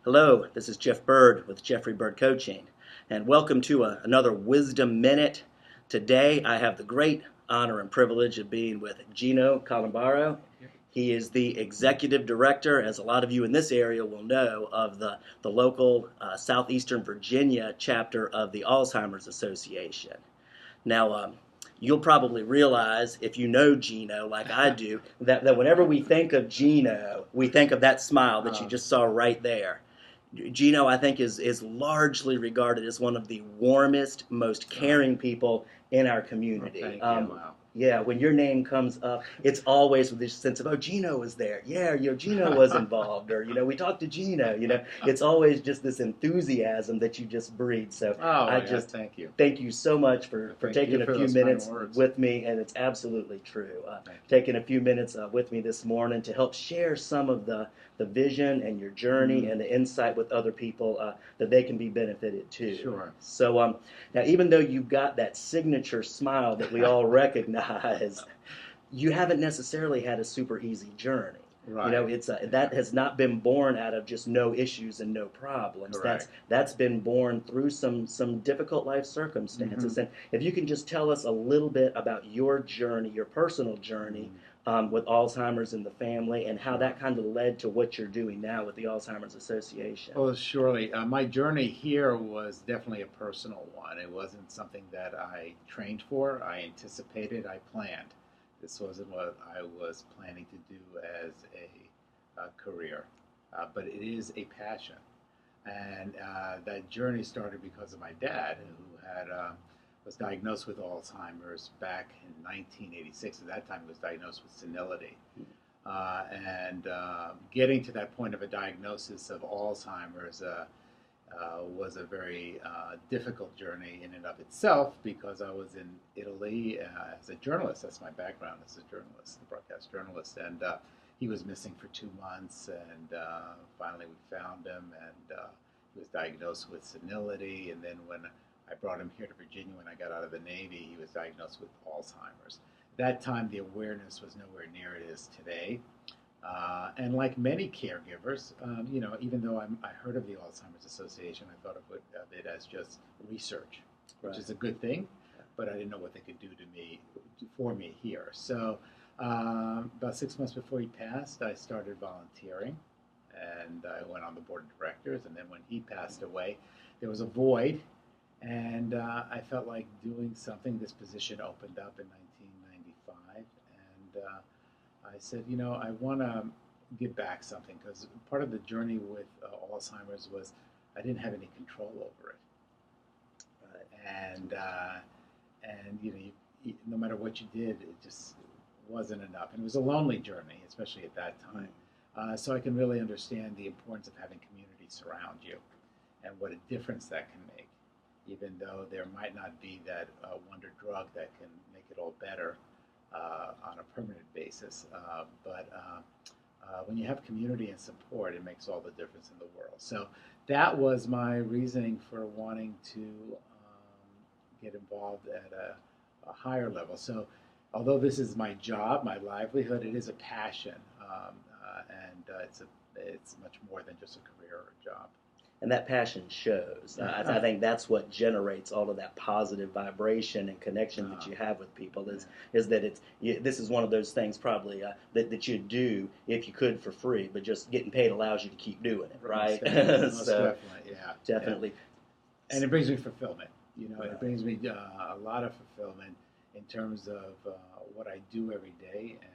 Hello, this is Jeff Bird with Jeffrey Bird Coaching, and welcome to another Wisdom Minute. Today I have the great honor and privilege of being with Gino Colombara. He is the executive director, as a lot of you in this area will know, of the local Southeastern Virginia chapter of the Alzheimer's Association. Now, you'll probably realize, if you know Gino like I do, that whenever we think of Gino, we think of that smile that you just saw right there. Gino, I think, is largely regarded as one of the warmest, most caring people in our community. Thank you. Wow. Yeah, when your name comes up, it's always with this sense of, oh, Gino was there. Yeah, Gino was involved. Or, we talked to Gino. It's always just this enthusiasm that you just breathe. So Thank you. thank you so much for taking a few minutes with me. And it's absolutely true. Taking a few minutes with me this morning to help share some of the vision and your journey and the insight with other people that they can be benefited too. Sure. So now, even though you've got that signature smile that we all recognize, you haven't necessarily had a super easy journey. Right. That has not been born out of just no issues and no problems. Correct. That's been born through some difficult life circumstances. And if you can just tell us a little bit about your journey, your personal journey with Alzheimer's in the family, and how that kind of led to what you're doing now with the Alzheimer's Association. Well, surely. My journey here was definitely a personal one. It wasn't something that I trained for. I anticipated. I planned. This wasn't what I was planning to do as a career, but it is a passion. And that journey started because of my dad, who was diagnosed with Alzheimer's back in 1986. At that time, he was diagnosed with senility. And getting to that point of a diagnosis of Alzheimer's was a very difficult journey in and of itself, because I was in Italy as a journalist. That's my background as a journalist, a broadcast journalist. And he was missing for 2 months, and finally we found him, and he was diagnosed with senility. And then when I brought him here to Virginia when I got out of the Navy, he was diagnosed with Alzheimer's. At that time, the awareness was nowhere near it is today. And like many caregivers, even though I heard of the Alzheimer's Association, I thought of it as just research, which is a good thing, but I didn't know what they could do for me here. So about 6 months before he passed, I started volunteering, and I went on the board of directors. And then when he passed away, there was a void, and I felt like doing something. This position opened up in 1995, and I said, I want to give back something, because part of the journey with Alzheimer's was I didn't have any control over it. And no matter what you did, it just wasn't enough. And it was a lonely journey, especially at that time. So I can really understand the importance of having community surround you and what a difference that can make, even though there might not be that wonder drug that can make it all better on a permanent basis. But when you have community and support, it makes all the difference in the world. So that was my reasoning for wanting to get involved at a higher level. So although this is my job, my livelihood, it is a passion, and it's much more than just a career or a job. And that passion shows. I think that's what generates all of that positive vibration and connection that you have with people. Is that this is one of those things probably that you'd do if you could for free, but just getting paid allows you to keep doing it, right? Most definitely, yeah. Definitely. Yeah. And it brings me fulfillment. It brings me a lot of fulfillment in terms of what I do every day, and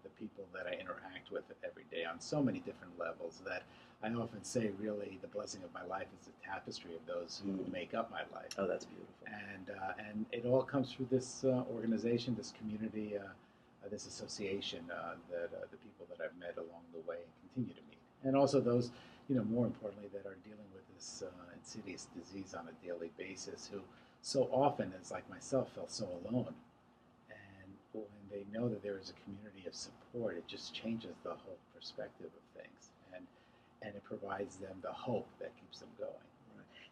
the people that I interact with every day on so many different levels, that I often say, really, the blessing of my life is the tapestry of those who make up my life. Oh, that's beautiful. And it all comes through this organization, this community, this association, the people that I've met along the way and continue to meet. And also those, more importantly, that are dealing with this insidious disease on a daily basis, who so often, as like myself, felt so alone. And when they know that there is a community of support, it just changes the whole perspective of things. And it provides them the hope that keeps them going.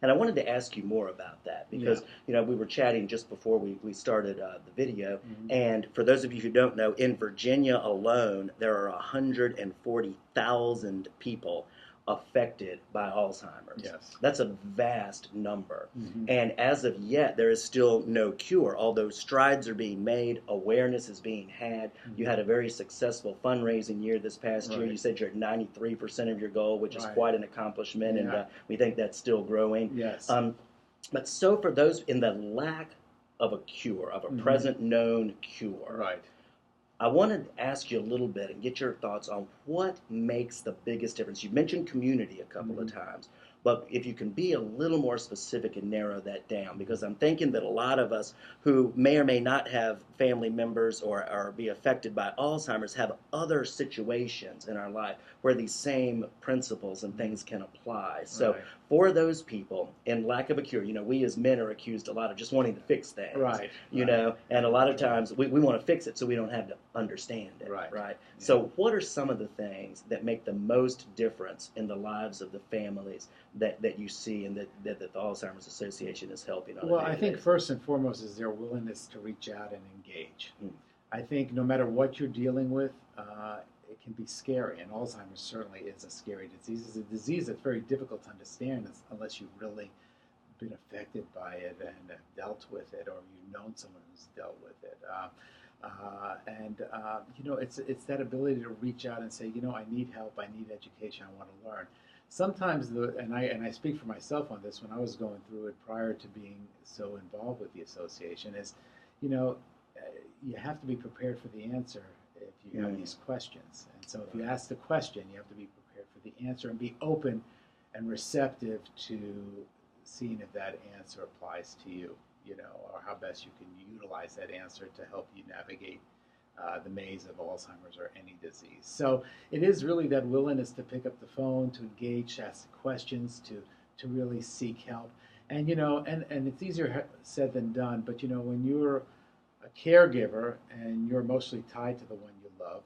And I wanted to ask you more about that, because we were chatting just before we started the video, and for those of you who don't know, in Virginia alone, there are 140,000 people affected by Alzheimer's. Yes. That's a vast number. Mm-hmm. And as of yet, there is still no cure. Although strides are being made, awareness is being had. Mm-hmm. You had a very successful fundraising year this past year. Right. You said you're at 93% of your goal, which is Right. quite an accomplishment, Yeah. and we think that's still growing. Yes. But so for those in the lack of a cure, of a Mm-hmm. present known cure, Right. I wanted to ask you a little bit and get your thoughts on what makes the biggest difference. You mentioned community a couple Mm-hmm. of times, but if you can be a little more specific and narrow that down, because I'm thinking that a lot of us who may or may not have family members or be affected by Alzheimer's have other situations in our life where these same principles and things can apply. So Right. for those people, in lack of a cure, we as men are accused a lot of just wanting to fix things, Right. and a lot of times we want to fix it so we don't have to understand it, Right. right? Yeah. So what are some of the things that make the most difference in the lives of the families that you see and that the Alzheimer's Association is helping on? Well, I think first and foremost is their willingness to reach out and engage. I think no matter what you're dealing with, it can be scary, and Alzheimer's certainly is a scary disease. It's a disease that's very difficult to understand unless you've really been affected by it and have dealt with it, or you've known someone who's dealt with it. It's that ability to reach out and say, I need help, I need education, I want to learn. Sometimes and I speak for myself on this when I was going through it prior to being so involved with the association is, you have to be prepared for the answer if you have these questions. And so if you ask the question, you have to be prepared for the answer and be open and receptive to seeing if that answer applies to you, or how best you can utilize that answer to help you navigate the maze of Alzheimer's or any disease. So it is really that willingness to pick up the phone, to engage, to ask questions, to really seek help. And and it's easier said than done, but when you're a caregiver and you're emotionally tied to the one you love,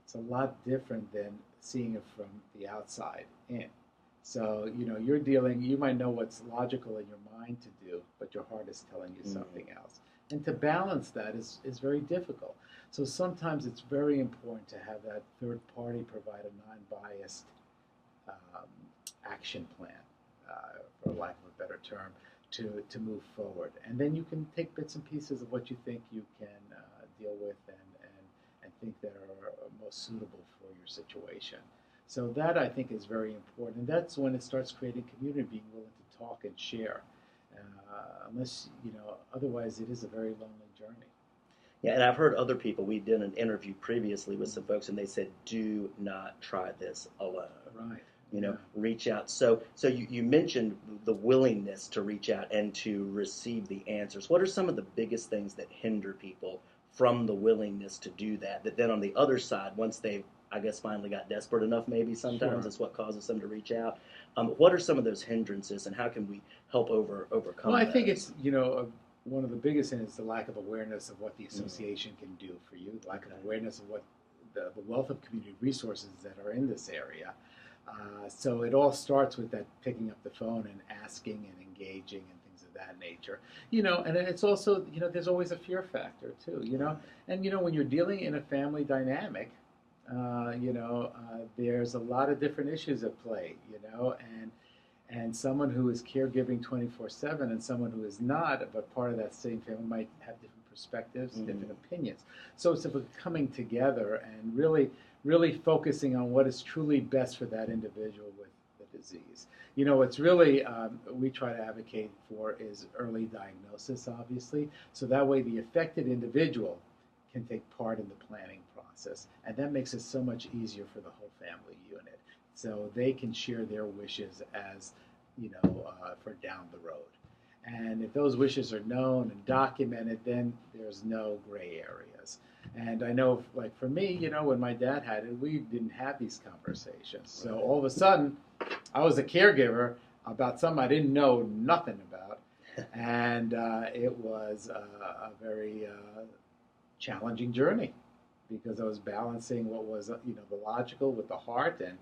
it's a lot different than seeing it from the outside in. So, you might know what's logical in your mind to do, but your heart is telling you something else. And to balance that is very difficult. So sometimes it's very important to have that third party provide a non-biased action plan, for lack of a better term, to move forward. And then you can take bits and pieces of what you think you can deal with and think that are most suitable for your situation. So that, I think, is very important. And that's when it starts creating community, being willing to talk and share. Unless, otherwise it is a very lonely journey. Yeah, and I've heard other people, we did an interview previously with some folks, and they said, do not try this alone. Right. Reach out. So you mentioned the willingness to reach out and to receive the answers. What are some of the biggest things that hinder people from the willingness to do that? That then on the other side, once they've, I guess, finally got desperate enough, maybe sometimes is what causes them to reach out. What are some of those hindrances, and how can we help overcome? Well, I those? think it's one of the biggest things is the lack of awareness of what the association can do for you, the lack of awareness of what the wealth of community resources that are in this area. So it all starts with that picking up the phone and asking and engaging and things of that nature. And it's also, there's always a fear factor too, And, when you're dealing in a family dynamic, there's a lot of different issues at play, and someone who is caregiving 24/7 and someone who is not, but part of that same family might have different perspectives, different opinions. So it's about coming together and really focusing on what is truly best for that individual with the disease. What's really we try to advocate for is early diagnosis, obviously, so that way the affected individual can take part in the planning process, and that makes it so much easier for the whole family unit. So they can share their wishes as, for down the road. And if those wishes are known and documented, then there's no gray areas. And I know, like for me, when my dad had it, we didn't have these conversations. So all of a sudden, I was a caregiver about something I didn't know nothing about. And it was a very challenging journey because I was balancing what was, the logical with the heart. And,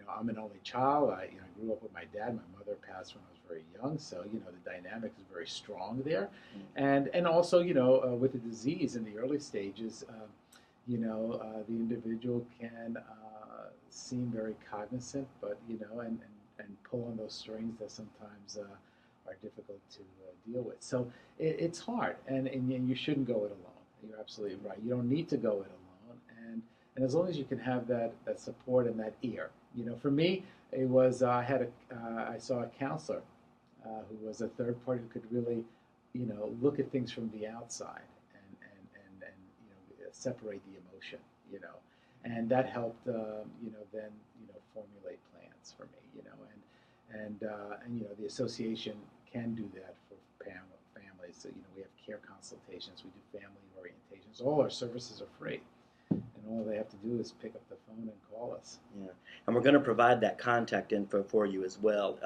I'm an only child. I grew up with my dad. My mother passed when I was very young. So, the dynamic is very strong there. And also, with the disease in the early stages, the individual can seem very cognizant, but and pull on those strings that sometimes are difficult to deal with. So it's hard, and you shouldn't go it alone. You're absolutely right. You don't need to go it alone, and as long as you can have that support and that ear. For me, it was I saw a counselor who was a third party who could really, look at things from the outside and separate the emotion, and that helped, then formulate plans for me, and the association can do that for families. So, we have care consultations, we do family orientations. All our services are free, and all they have to do is pick up the phone and call us. Yeah, and we're going to provide that contact info for you as well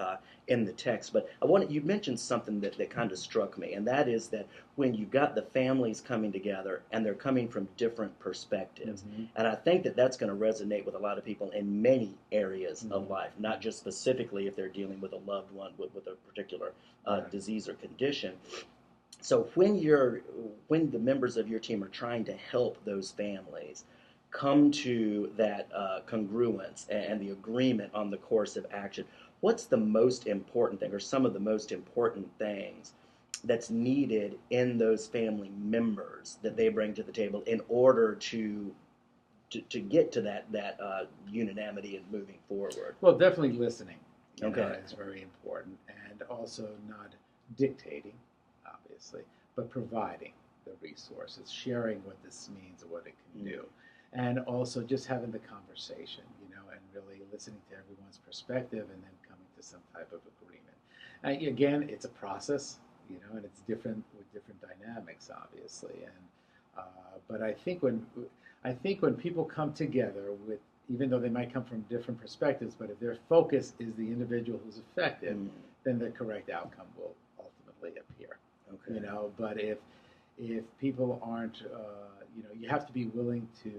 in the text. But you mentioned something that kind of struck me, and that is that when you've got the families coming together and they're coming from different perspectives, Mm-hmm. and I think that that's going to resonate with a lot of people in many areas Mm-hmm. of life, not just specifically if they're dealing with a loved one with a particular Right. disease or condition. So when the members of your team are trying to help those families come to that congruence and the agreement on the course of action, what's the most important thing, or some of the most important things that's needed in those family members that they bring to the table in order to get to that unanimity and moving forward? Well, definitely listening. Okay. Is very important, and also not dictating, obviously, but providing the resources, sharing what this means and what it can do, and also just having the conversation, and really listening to everyone's perspective, and then coming to some type of agreement. And again, it's a process, and it's different with different dynamics, obviously, and but I think when people come together with, even though they might come from different perspectives, but if their focus is the individual who's affected, then the correct outcome will ultimately appear. Okay. But if people aren't, you have to be willing to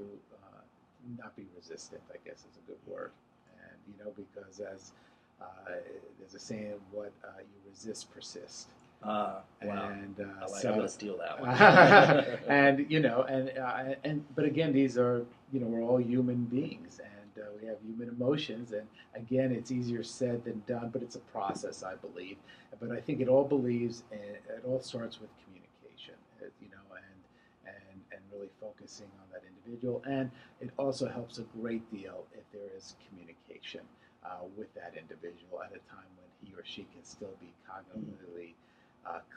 not be resistant, I guess is a good word, and because as there's a saying, what you resist persists. Wow. And I'm going to steal that one. and but again, these are, we're all human beings, and we have human emotions, and again, it's easier said than done, but it's a process, I believe. But I think it all starts with communication, and really focusing on that individual, and it also helps a great deal if there is communication with that individual at a time when he or she can still be cognitively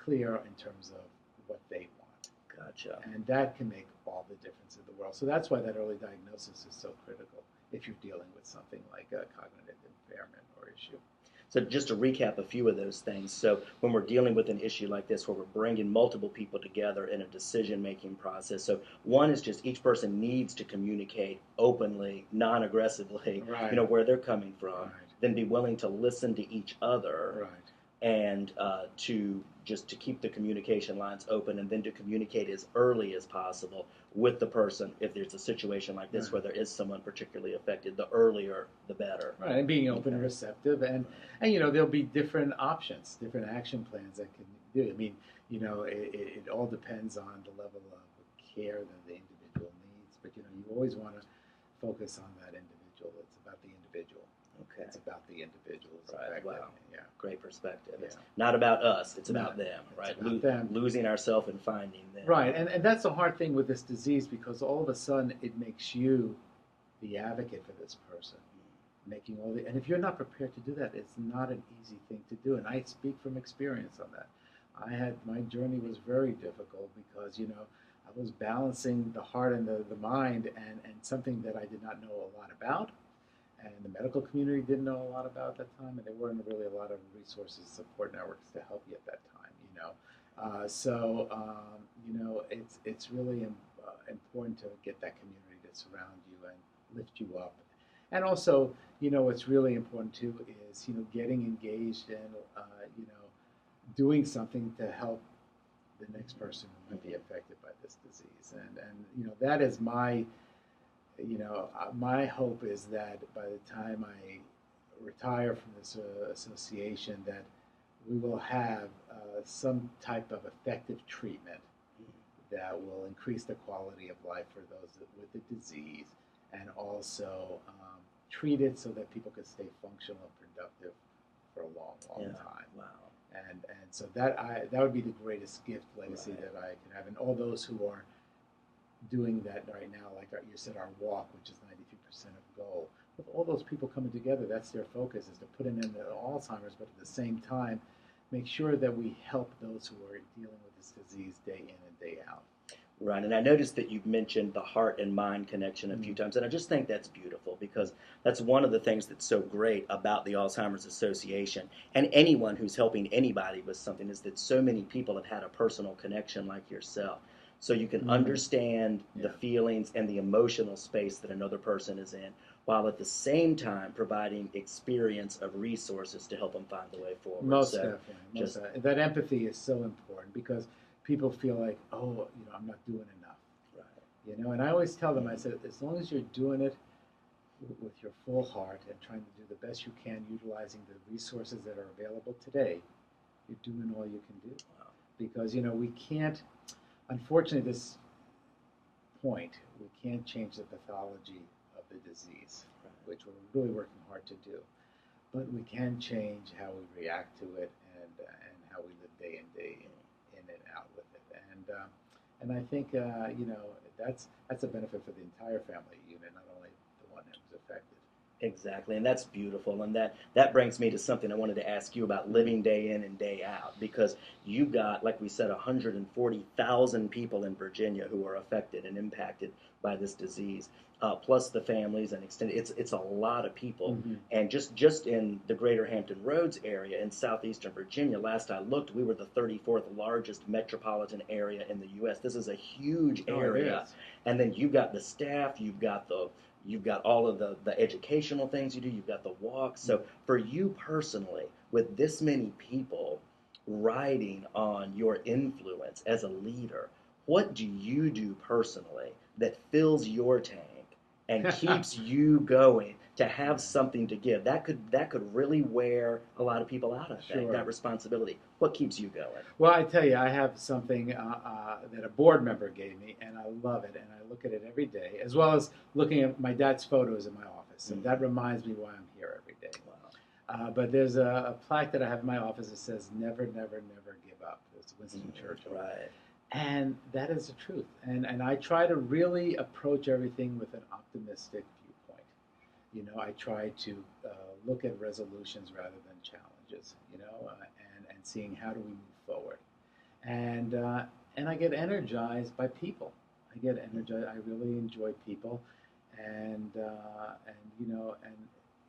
clear in terms of what they want. Gotcha. And that can make all the difference in the world. So that's why that early diagnosis is so critical if you're dealing with something like a cognitive impairment or issue. So just to recap a few of those things. So when we're dealing with an issue like this, where we're bringing multiple people together in a decision-making process, so one is just each person needs to communicate openly, non-aggressively, Right. Where they're coming from, Right. then be willing to listen to each other, Right. and to keep the communication lines open, and then to communicate as early as possible with the person if there's a situation like this, Right. where there is someone particularly affected. The earlier, the better. Right, and being open and receptive, and there'll be different options, different action plans that can do. I mean, it all depends on the level of care that the individual needs, but you always want to focus on that individual. It's about the individual. Okay. It's about the individuals Right. affected. Wow. Yeah. Great perspective. Yeah. It's not about us. It's No, about them. Right. it's about them. Losing ourselves and finding them. Right, and that's the hard thing with this disease, because all of a sudden it makes you the advocate for this person, making and if you're not prepared to do that, it's not an easy thing to do. And I speak from experience on that. My journey was very difficult because I was balancing the heart and the mind, and something that I did not know a lot about, and the medical community didn't know a lot about at that time, and there weren't really a lot of resources, support networks to help you at that time. It's really important to get that community to surround you and lift you up. And also, what's really important too is getting engaged and doing something to help the next person who might be affected by this disease. And that is my hope is that by the time I retire from this association, that we will have some type of effective treatment that will increase the quality of life for those with the disease, and also treat it so that people can stay functional and productive for a long, long time. Wow. And so that would be the greatest gift legacy Right. that I can have. And all those who are doing that right now, like you said, our walk, which is 93% of goal. With all those people coming together, that's their focus, is to put an end to Alzheimer's, but at the same time, make sure that we help those who are dealing with this disease day in and day out. Right, and I noticed that you've mentioned the heart and mind connection a few Mm-hmm. times, and I just think that's beautiful because that's one of the things that's so great about the Alzheimer's Association and anyone who's helping anybody with something is that so many people have had a personal connection like yourself. So you can Mm-hmm. understand the Yeah. feelings and the emotional space that another person is in, while at the same time providing experience of resources to help them find the way forward. Most So definitely. just That empathy is so important because people feel like, oh, I'm not doing enough. right. And I always tell them, I said, as long as you're doing it with your full heart and trying to do the best you can, utilizing the resources that are available today, you're doing all you can do. Wow. Because we can't, unfortunately, at this point, we can't change the pathology of the disease, which we're really working hard to do. But we can change how we react to it and how we live day in and out with it. And I think that's a benefit for the entire family unit, not only the one who's affected. Exactly, and that's beautiful, and that brings me to something I wanted to ask you about living day in and day out, because you got, like we said, 140,000 people in Virginia who are affected and impacted by this disease, plus the families and extended. It's a lot of people, Mm-hmm. and just in the Greater Hampton Roads area in southeastern Virginia, last I looked, we were the 34th largest metropolitan area in the U.S. This is a huge area, Oh, it is. and then you've got the staff, you've got all of the educational things you do, you've got the walks. So for you personally, with this many people riding on your influence as a leader, what do you do personally that fills your tank and keeps you going to have something to give? That could really wear a lot of people out, I think, Sure. that responsibility. What keeps you going? Well, I tell you, I have something that a board member gave me, and I love it, and I look at it every day, as well as looking at my dad's photos in my office, and that reminds me why I'm here every day. Wow. But there's a plaque that I have in my office that says, "Never, never, never give up." It's Winston Churchill. Right. And that is the truth. And I try to really approach everything with an optimistic viewpoint. I try to look at resolutions rather than challenges, and seeing how do we move forward. And I get energized by people. I get energized. I really enjoy people, and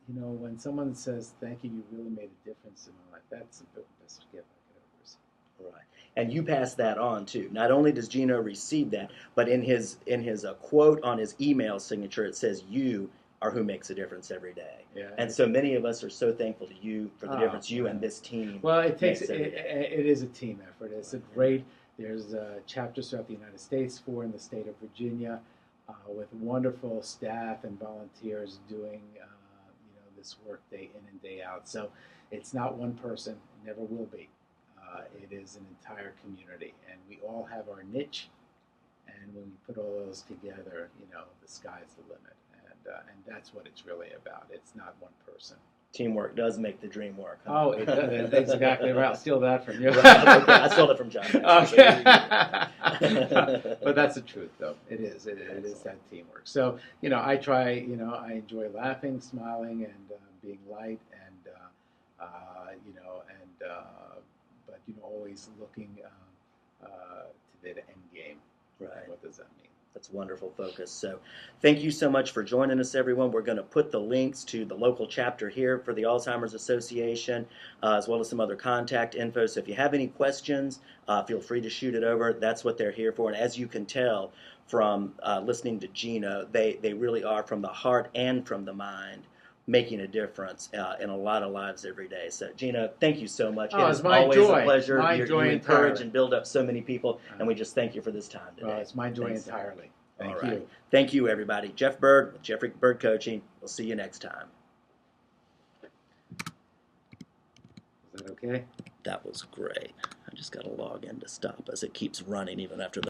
when someone says thank you, you really made a difference in my life. That's the best gift I could ever receive. Right. And you pass that on too. Not only does Gino receive that, but in his quote on his email signature, it says, "You are who makes a difference every day." Yeah. And so many of us are so thankful to you for the difference you and this team. Well, it makes every day. it is a team effort. It's a great. There's chapters throughout the United States, 4 in the state of Virginia, with wonderful staff and volunteers doing this work day in and day out. So it's not one person, it never will be. It is an entire community, and we all have our niche. And when we put all those together, the sky's the limit, and that's what it's really about. It's not one person. Teamwork does make the dream work. Huh? Oh, it does. That's exactly right. I'll steal that from you. Right, okay. I stole it from John. Okay. But that's the truth, though. It is. It is that teamwork. So, I try, I enjoy laughing, smiling, and being light, and, but, always looking to the end game. Right. What does that mean? That's wonderful focus. So thank you so much for joining us, everyone. We're going to put the links to the local chapter here for the Alzheimer's Association, as well as some other contact info. So if you have any questions, feel free to shoot it over. That's what they're here for. And as you can tell from listening to Gino, they really are, from the heart and from the mind, making a difference in a lot of lives every day. So, Gino, thank you so much. Oh, it's my always joy. a pleasure. My You joy encourage entirely. and build up so many people, and we just thank you for this time today. Well, it's my joy Thanks. entirely. All Thank right. you. Thank you, everybody. Jeff Bird with Jeffrey Bird Coaching. We'll see you next time. Is that okay? That was great. I just got to log in to stop us. It keeps running even after the